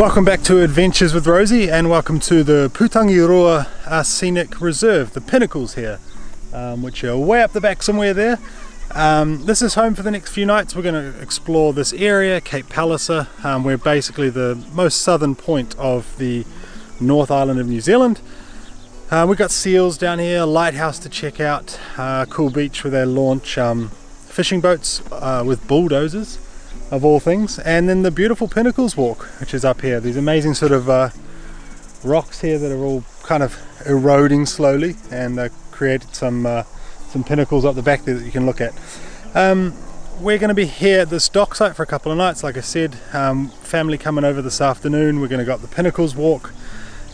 Welcome back to Adventures with Rosie, and welcome to the Putangirua Scenic Reserve, the Pinnacles here, which are way up the back somewhere there. This is home for the next few nights. We're going to explore this area, Cape Palliser. We're basically the most southern point of the North Island of New Zealand. We've got seals down here, a lighthouse to check out, a cool beach where they launch fishing boats with bulldozers, of all things, and then the beautiful Pinnacles Walk, which is up here. These amazing sort of rocks here that are all kind of eroding slowly, and created some pinnacles up the back there that you can look at. We're going to be here at this dock site for a couple of nights, like I said. Family coming over this afternoon. We're going to go up the Pinnacles Walk.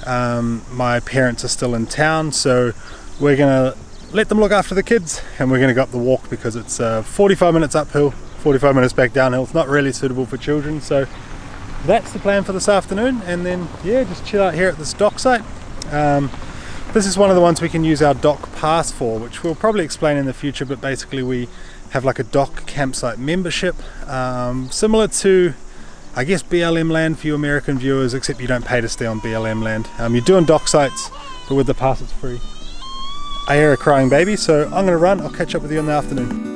My parents are still in town, so we're going to let them look after the kids, and we're going to go up the walk because it's 45 minutes uphill, 45 minutes back downhill. It's not really suitable for children, so that's the plan for this afternoon. And then yeah, just chill out here at this dock site. This is one of the ones we can use our dock pass for, which we'll probably explain in the future, but basically we have like a dock campsite membership, similar to, I guess, BLM land for you American viewers, except you don't pay to stay on BLM land. You do on dock sites, but with the pass it's free. I hear a crying baby, so I'm going to run. I'll catch up with you in the afternoon.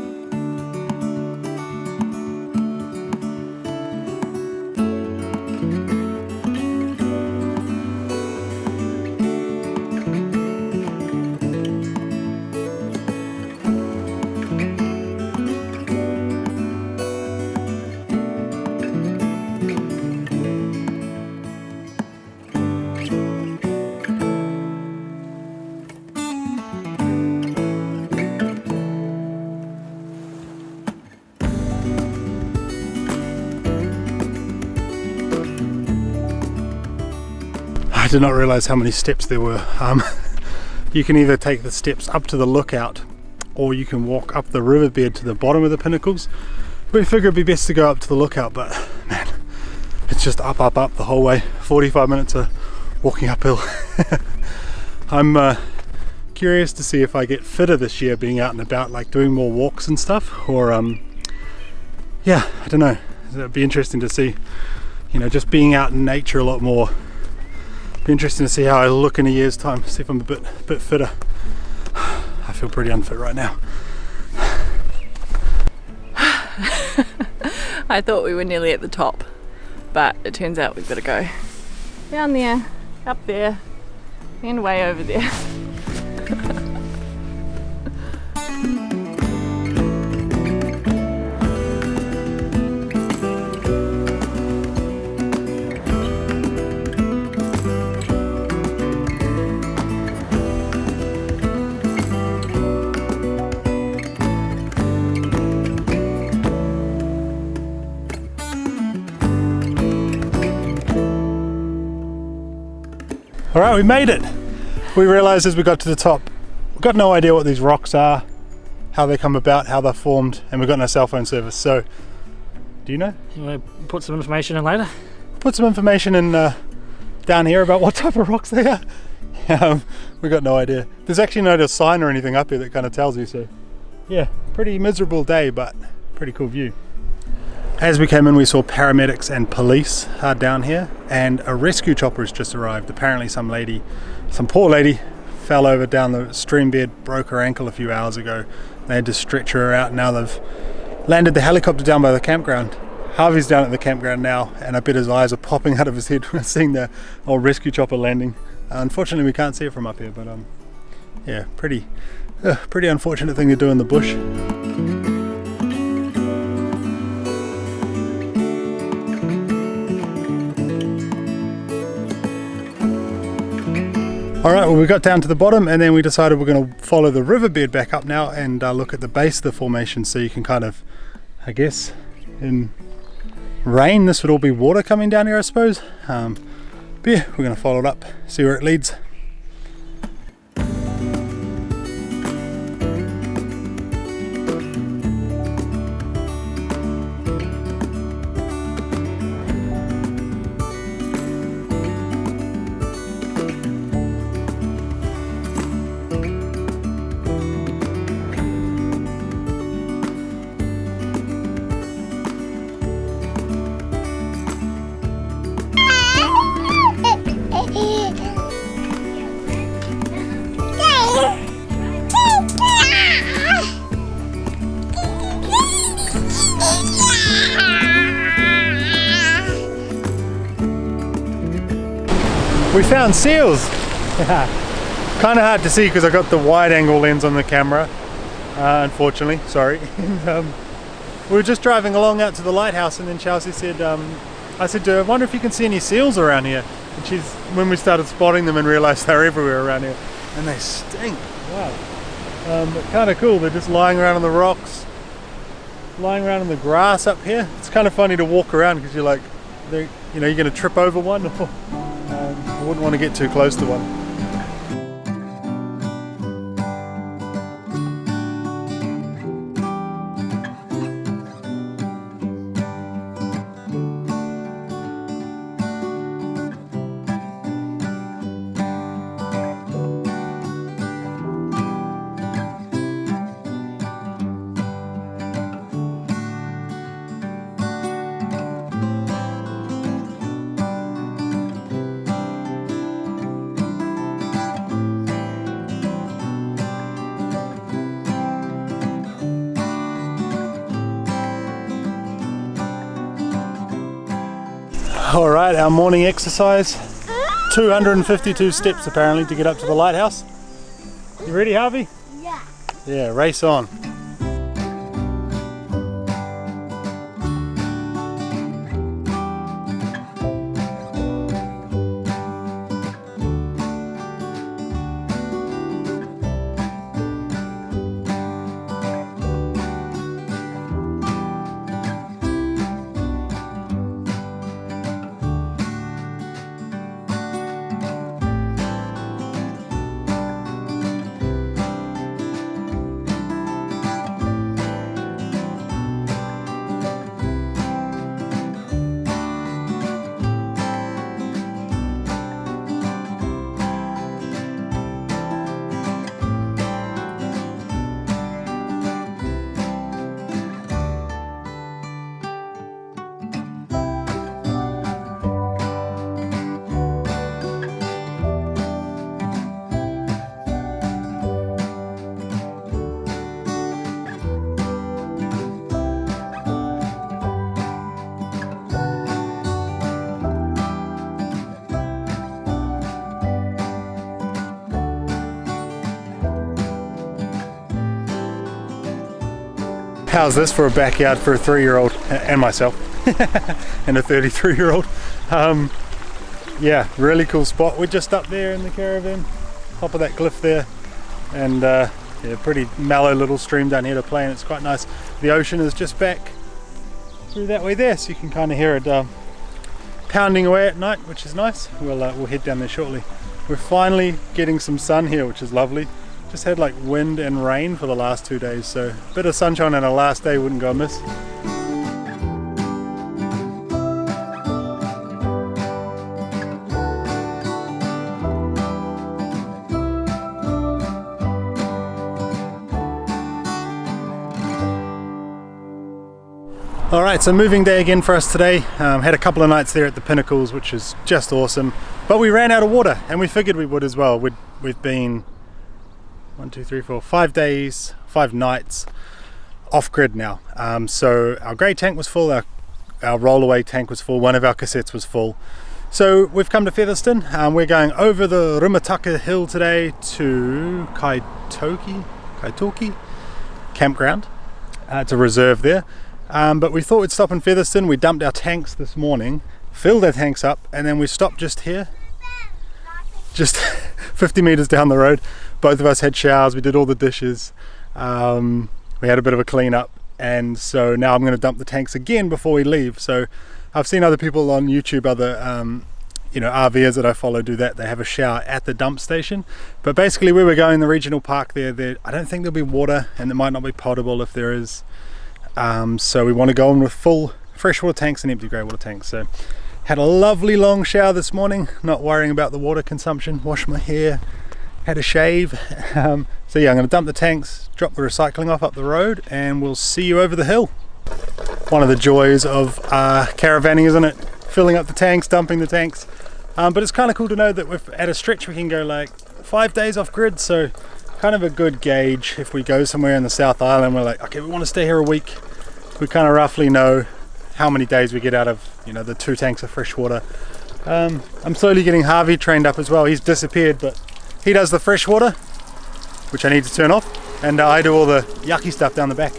I did not realize how many steps there were. You can either take the steps up to the lookout, or you can walk up the riverbed to the bottom of the pinnacles. We figure it'd be best to go up to the lookout, but man, it's just up the whole way. 45 minutes of walking uphill. I'm curious to see if I get fitter this year being out and about, like doing more walks and stuff, or yeah, I don't know. It'd be interesting to see, you know, just being out in nature a lot more. Be interesting to see how I look in a year's time, see if I'm a bit fitter. I feel pretty unfit right now. I thought we were nearly at the top, but it turns out we've got to go down there, up there, and way over there. Alright, we made it! We realised as we got to the top, we've got no idea what these rocks are, how they come about, how they're formed, and we've got no cell phone service, so do you know? You want to put some information in later? Put some information in down here about what type of rocks they are. We've got no idea. There's actually no sign or anything up here that kind of tells you, so yeah, pretty miserable day, but pretty cool view. As we came in, we saw paramedics and police down here, and a rescue chopper has just arrived. Apparently some poor lady fell over down the stream bed, broke her ankle a few hours ago. They had to stretcher her out. Now they've landed the helicopter down by the campground. Harvey's down at the campground now, and I bet his eyes are popping out of his head when seeing the old rescue chopper landing. Unfortunately we can't see it from up here, but yeah, pretty unfortunate thing to do in the bush. Alright, well we got down to the bottom, and then we decided we're going to follow the riverbed back up now and look at the base of the formation, so you can kind of, I guess, in rain this would all be water coming down here, I suppose. But yeah, we're going to follow it up, see where it leads. We found seals. Kind of hard to see because I got the wide angle lens on the camera, unfortunately, sorry. We were just driving along out to the lighthouse, and then Chelsea said, I said to her, I wonder if you can see any seals around here. And when we started spotting them and realised they're everywhere around here, and they stink. Wow. But kind of cool. They're just lying around on the rocks, lying around in the grass up here. It's kind of funny to walk around because you're like, you're going to trip over one. I wouldn't want to get too close to one. Alright, our morning exercise, 252 steps apparently to get up to the lighthouse. You ready, Harvey? Yeah. Yeah, race on. How's this for a backyard for a 3-year-old and myself and a 33-year-old? Yeah, really cool spot. We're just up there in the caravan, top of that cliff there, and yeah, pretty mellow little stream down here to play in. It's quite nice. The ocean is just back through that way there, so you can kind of hear it pounding away at night, which is nice. We'll head down there shortly. We're finally getting some sun here, which is lovely. Just had like wind and rain for the last 2 days, so a bit of sunshine on our last day wouldn't go amiss. Alright, so moving day again for us today. Had a couple of nights there at the Pinnacles, which is just awesome, but we ran out of water, and we figured we would as well. We've been 5 days, 5 nights off grid now. So our grey tank was full, our rollaway tank was full, one of our cassettes was full. So we've come to Featherston. We're going over the Rimataka hill today to Kaitoke Campground. It's a reserve there. But we thought we'd stop in Featherston. We dumped our tanks this morning, filled our tanks up, and then we stopped just here, just 50 meters down the road. Both of us had showers, we did all the dishes, we had a bit of a clean up, and so now I'm going to dump the tanks again before we leave. So I've seen other people on YouTube, other RVers that I follow do that. They have a shower at the dump station, but basically where we're going, the regional park there, I don't think there'll be water, and it might not be potable if there is. So we want to go in with full freshwater tanks and empty grey water tanks. So had a lovely long shower this morning, not worrying about the water consumption, washed my hair, had a shave. So yeah, I'm going to dump the tanks, drop the recycling off up the road, and we'll see you over the hill. One of the joys of caravanning, isn't it? Filling up the tanks, dumping the tanks. But it's kind of cool to know that we're at a stretch we can go like 5 days off grid, so kind of a good gauge. If we go somewhere in the South Island, we're like, okay, we want to stay here a week, we kind of roughly know how many days we get out of, the 2 tanks of fresh water. I'm slowly getting Harvey trained up as well. He's disappeared, but he does the fresh water, which I need to turn off, and I do all the yucky stuff down the back.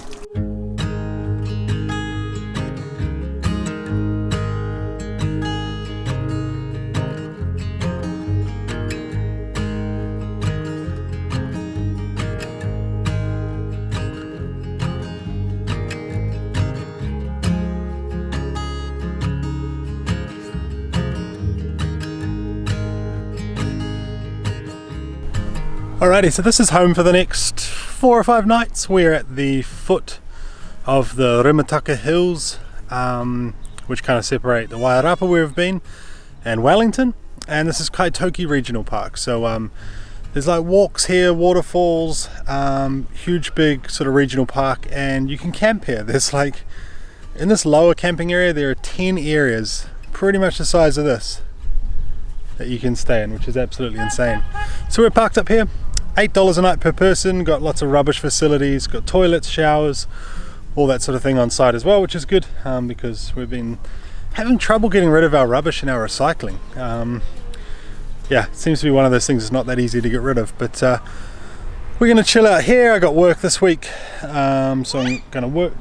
Alrighty, so this is home for the next 4 or 5 nights. We're at the foot of the Rimataka Hills, which kind of separate the Wairarapa where we've been and Wellington, and this is Kaitoke Regional Park. So there's like walks here, waterfalls, huge big sort of regional park, and you can camp here. There's like, in this lower camping area there are 10 areas pretty much the size of this that you can stay in, which is absolutely insane. So we're parked up here, $8 a night per person, got lots of rubbish facilities, got toilets, showers, all that sort of thing on site as well, which is good, because we've been having trouble getting rid of our rubbish and our recycling. Yeah, it seems to be one of those things that's not that easy to get rid of, but we're going to chill out here. I got work this week, so I'm going to work.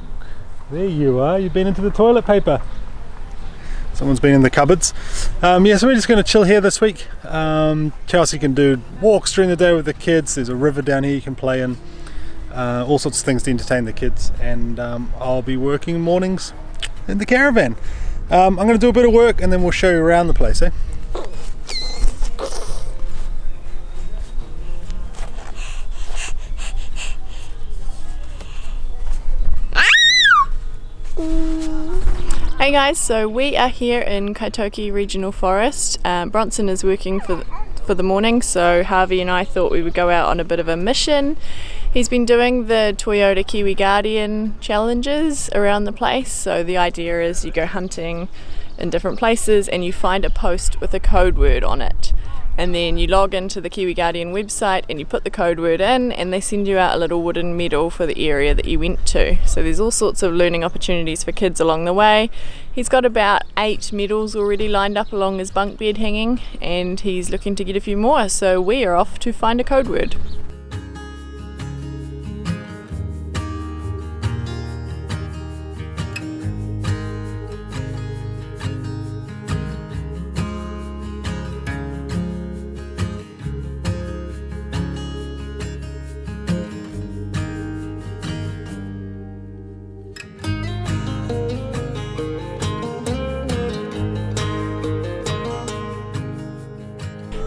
There you are, you've been into the toilet paper. Someone's been in the cupboards. Yeah, so we're just going to chill here this week. Chelsea can do walks during the day with the kids. There's a river down here you can play in. All sorts of things to entertain the kids. And I'll be working mornings in the caravan. I'm going to do a bit of work and then we'll show you around the place, eh? Hey guys, so we are here in Kaitoke Regional Forest. Bronson is working for the morning, so Harvey and I thought we would go out on a bit of a mission. He's been doing the Toyota Kiwi Guardian challenges around the place, so the idea is you go hunting in different places and you find a post with a code word on it. And then you log into the Kiwi Guardian website and you put the code word in and they send you out a little wooden medal for the area that you went to. So there's all sorts of learning opportunities for kids along the way. He's got about 8 medals already lined up along his bunk bed hanging, and he's looking to get a few more. So we are off to find a code word.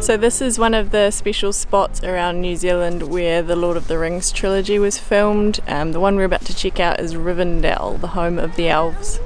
So this is one of the special spots around New Zealand where the Lord of the Rings trilogy was filmed. The one we're about to check out is Rivendell, the home of the elves.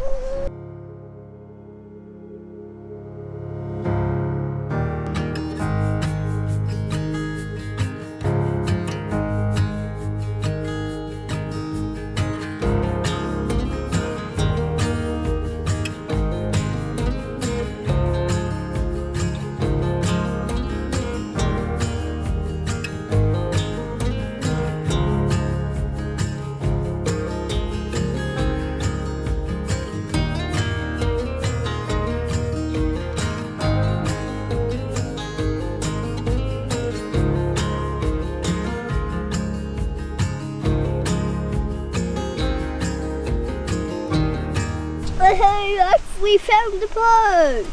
We found the post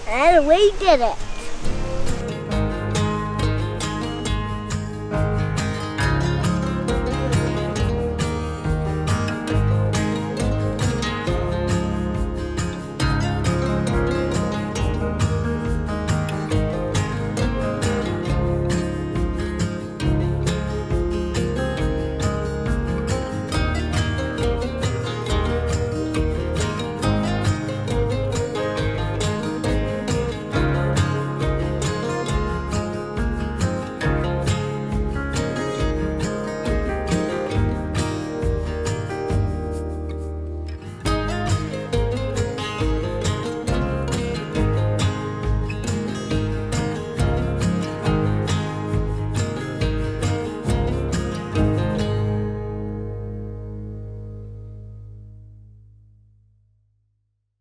and we did it.